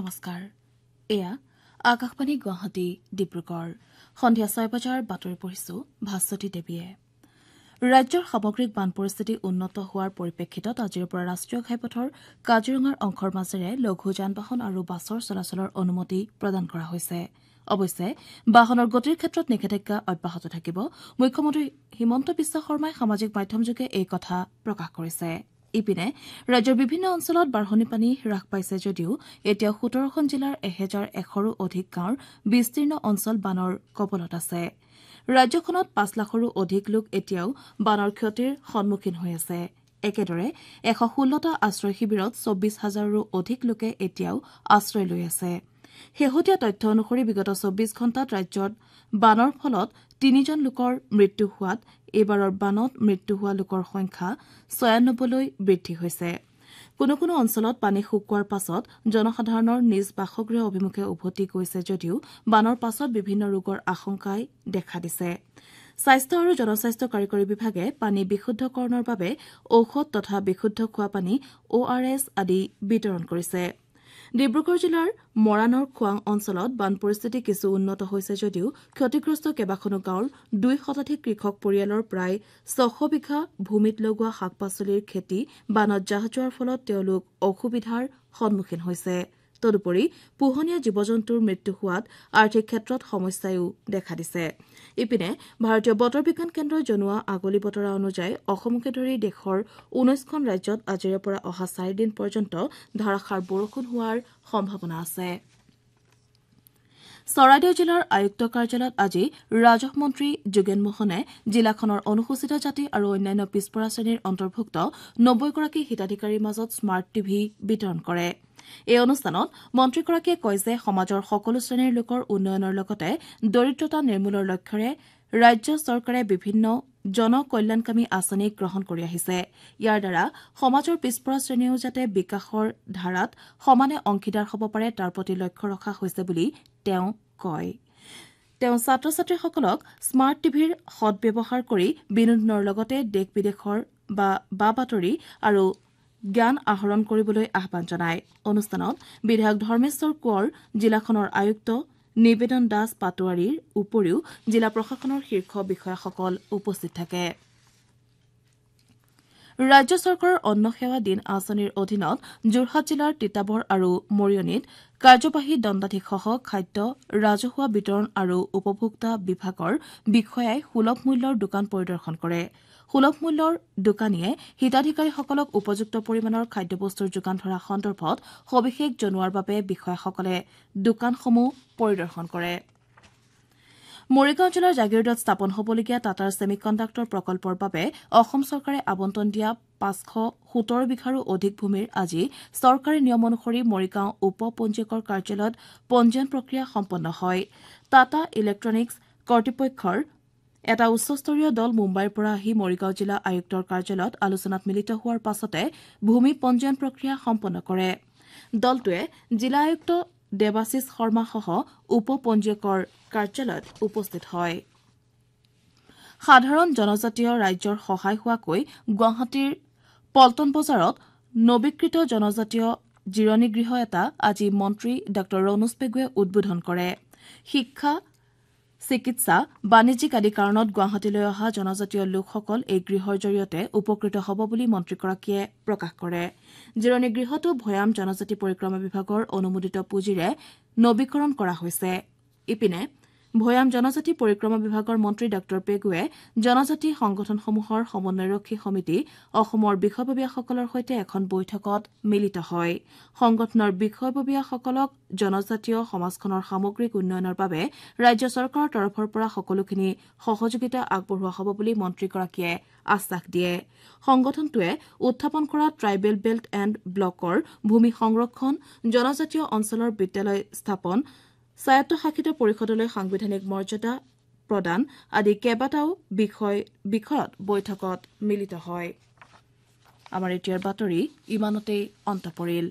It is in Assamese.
নমস্কাৰ এয়া আকাশবাণী গুৱাহাটী ডিব্ৰুগড় সন্ধিয়া 6 বজাৰ বাতৰি পঢ়িছো ভাস্বতী দেৱীয়ে ৰাজ্যৰ সামগ্ৰিক বান পৰিস্থিতি উন্নত হোৱাৰ পৰিপ্ৰেক্ষিতত আজিৰ পৰা ৰাষ্ট্ৰীয় ঘাইপথৰ কাজিৰঙাৰ অংশৰ মাজেৰে লঘু যান-বাহন আৰু বাছৰ চলাচলৰ অনুমতি প্ৰদান কৰা হৈছে অৱশ্যে বাহনৰ গতিৰ ক্ষেত্ৰত নিষেধাজ্ঞা অব্যাহত থাকিব মুখ্যমন্ত্ৰী হিমন্ত বিশ্ব শৰ্মাই সামাজিক মাধ্যমযোগে এই কথা প্ৰকাশ কৰিছে ইপিনে ৰাজ্যৰ বিভিন্ন অঞ্চলত বাঢ়নি পানী হ্ৰাস পাইছে যদিও এতিয়াও ১৭খন জিলাৰ ১,১০০ৰো অধিক গাঁৱৰ বিস্তীৰ্ণ অঞ্চল বানৰ কবলত আছে ৰাজ্যখনত ৫ লাখৰো অধিক লোক এতিয়াও বানৰ ক্ষতিৰ সন্মুখীন হৈ আছে একেদৰে ১১৬টা আশ্ৰয় শিবিৰত ২৪,০০০ৰো অধিক লোকে এতিয়াও আশ্ৰয় লৈ আছে শেহতীয়া তথ্য অনুসৰি বিগত ২৪ ঘণ্টাত ৰাজ্যত বানৰ ফলত ৩জন লোকৰ মৃত্যু হোৱাত এইবাৰৰ বানত মৃত্যু হোৱা লোকৰ সংখ্যা ৯৬লৈ বৃদ্ধি হৈছে কোনো কোনো অঞ্চলত পানী শুকোৱাৰ পাছত জনসাধাৰণৰ নিজ বাসগৃহ অভিমুখে উভতি গৈছে যদিও বানৰ পাছত বিভিন্ন ৰোগৰ আশংকাই দেখা দিছে স্বাস্থ্য আৰু জনস্বাস্থ্য কাৰিকৰী বিভাগে পানী বিশুদ্ধকৰণৰ বাবে ঔষধ তথা বিশুদ্ধ খোৱা পানী ORS আদি বিতৰণ কৰিছে ডিব্ৰুগড় জিলাৰ মৰাণৰ খোৱাং অঞ্চলত বান পৰিস্থিতি কিছু উন্নত হৈছে যদিও ক্ষতিগ্ৰস্ত কেইবাখনো গাঁৱৰ ২ শতাধিক কৃষক পৰিয়ালৰ প্ৰায় ৬০০ বিঘা ভূমিত লগোৱা শাক-পাচলিৰ খেতি বানত জাহ যোৱাৰ ফলত তেওঁলোক অসুবিধাৰ সন্মুখীন হৈছে তদুপৰি পোহনীয়া জীৱ-জন্তুৰ মৃত্যু হোৱাত আৰ্থিক ক্ষেত্ৰত সমস্যাও দেখা দিছে ইপিনে ভাৰতীয় বতৰ বিজ্ঞান কেন্দ্ৰই জনোৱা আগলি বতৰা অনুযায়ী অসমকে ধৰি দেশৰ ১৯খন ৰাজ্যত আজিৰে পৰা অহা ৪ দিন পৰ্যন্ত ধাৰাসাৰ বৰষুণ হোৱাৰ সম্ভাৱনা আছে চৰাইদেউ জিলাৰ আয়ুক্ত কাৰ্যালয়ত আজি ৰাজহ মন্ত্ৰী যোগেন মোহনে জিলাখনৰ অনুসূচিত জাতি আৰু অন্যান্য পিছপৰা শ্ৰেণীৰ অন্তৰ্ভুক্ত ৯০গৰাকী হিতাধিকাৰীৰ মাজত স্মাৰ্ট টিভি বিতৰণ কৰে এই অনুষ্ঠানত মন্ত্ৰীগৰাকীয়ে কয় যে সমাজৰ সকলো শ্ৰেণীৰ লোকৰ উন্নয়নৰ লগতে দৰিদ্ৰতা নিৰ্মূলৰ লক্ষ্যৰে ৰাজ্য চৰকাৰে বিভিন্ন জনকল্যাণকামী আঁচনি গ্ৰহণ কৰি আহিছে ইয়াৰ দ্বাৰা সমাজৰ পিছপৰা শ্ৰেণীও যাতে বিকাশৰ ধাৰাত সমানে অংশীদাৰ হ'ব পাৰে তাৰ প্ৰতি লক্ষ্য ৰখা হৈছে বুলি তেওঁ কয় তেওঁ ছাত্ৰ-ছাত্ৰীসকলক স্মাৰ্ট টিভিৰ সদ্ব্যৱহাৰ কৰি বিনোদনৰ লগতে দেশ-বিদেশৰ বা-বাতৰি আৰু জ্ঞান আহৰণ কৰিবলৈ আহ্বান জনায় অনুষ্ঠানত বিধায়ক ধৰ্মেশ্বৰ কোঁৱৰ জিলাখনৰ আয়ুক্ত নিবেদন দাস পাটোৱাৰীৰ উপৰিও জিলা প্ৰশাসনৰ শীৰ্ষ বিষয়াসকল উপস্থিত থাকে ৰাজ্য চৰকাৰৰ অন্ন সেৱা দিন আঁচনিৰ অধীনত যোৰহাট জিলাৰ তিতাবৰ আৰু মৰিয়নীত কাৰ্যবাহী দণ্ডাধীশসহ খাদ্য ৰাজহুৱা বিতৰণ আৰু উপভোক্তা বিভাগৰ বিষয়াই সুলভ মূল্যৰ দোকান পৰিদৰ্শন কৰে সুলভ মূল্যৰ দোকানীয়ে হিতাধিকাৰীসকলক উপযুক্ত পৰিমাণৰ খাদ্যবস্তুৰ যোগান ধৰা সন্দৰ্ভত সবিশেষ জনোৱাৰ বাবে বিষয়াসকলে দোকানসমূহ পৰিদৰ্শন কৰে মৰিগাঁও জিলাৰ জাগিৰোডত স্থাপন হ'বলগীয়া টাটাৰ ছেমি কণ্ডাক্টৰ প্ৰকল্পৰ বাবে অসম চৰকাৰে আবণ্টন দিয়া ৫১৭ বিঘাৰো অধিক ভূমিৰ আজি চৰকাৰী নিয়ম অনুসৰি মৰিগাঁও উপ পঞ্জীয়কৰ কাৰ্যালয়ত পঞ্জীয়ন প্ৰক্ৰিয়া সম্পন্ন হয় টাটা ইলেক্ট্ৰনিকছ কৰ্তৃপক্ষৰ এটা উচ্চস্তৰীয় দল মুম্বাইৰ পৰা আহি মৰিগাঁও জিলা আয়ুক্তৰ কাৰ্যালয়ত আলোচনাত মিলিত হোৱাৰ পাছতে ভূমি পঞ্জীয়ন প্ৰক্ৰিয়া সম্পন্ন কৰে দলটোৱে জিলা আয়ুক্ত দেৱাশিষ শৰ্মাসহ উপ পঞ্জীয়কৰ কাৰ্যালয়ত উপস্থিত হয় সাধাৰণ জনজাতীয় ৰাইজৰ সহায় হোৱাকৈ গুৱাহাটীৰ পল্টন বজাৰত নৱীকৃত জনজাতীয় জিৰণী গৃহ এটা আজি মন্ত্ৰী ড ৰণোজ পেগুৱে উদ্বোধন কৰে শিক্ষা চিকিৎসা বাণিজ্যিক আদি কাৰণত গুৱাহাটীলৈ অহা জনজাতীয় লোকসকল এই গৃহৰ জৰিয়তে উপকৃত হ'ব বুলি মন্ত্ৰীগৰাকীয়ে প্ৰকাশ কৰে জিৰণী গৃহটো ভৈয়াম জনজাতি পৰিক্ৰমা বিভাগৰ অনুমোদিত পুঁজিৰে নৱীকৰণ কৰা হৈছে ইপিনে ভৈয়াম জনজাতি পৰিক্ৰমা বিভাগৰ মন্ত্ৰী ড পেগুৱে জনজাতি সংগঠনসমূহৰ সমন্বয়ৰক্ষী সমিতি অসমৰ বিষয়ববীয়াসকলৰ সৈতে এখন বৈঠকত মিলিত হয় সংগঠনৰ বিষয়ববীয়াসকলক জনজাতীয় সমাজখনৰ সামগ্ৰিক উন্নয়নৰ বাবে ৰাজ্য চৰকাৰৰ তৰফৰ পৰা সকলোখিনি সহযোগিতা আগবঢ়োৱা হ'ব বুলি মন্ত্ৰীগৰাকীয়ে আশ্বাস দিয়ে সংগঠনটোৱে উত্থাপন কৰা ট্ৰাইবেল বেল্ট এণ্ড ব্লকৰ ভূমি সংৰক্ষণ জনজাতীয় অঞ্চলৰ বিদ্যালয় স্থাপন স্বায়ত্তশাসিত পৰিষদলৈ সাংবিধানিক মৰ্যাদা প্ৰদান আদি কেইবাটাও বিষয়ত বৈঠকত মিলিত হয় আমাৰ এতিয়াৰ বাতৰি ইমানতেই অন্ত পৰিল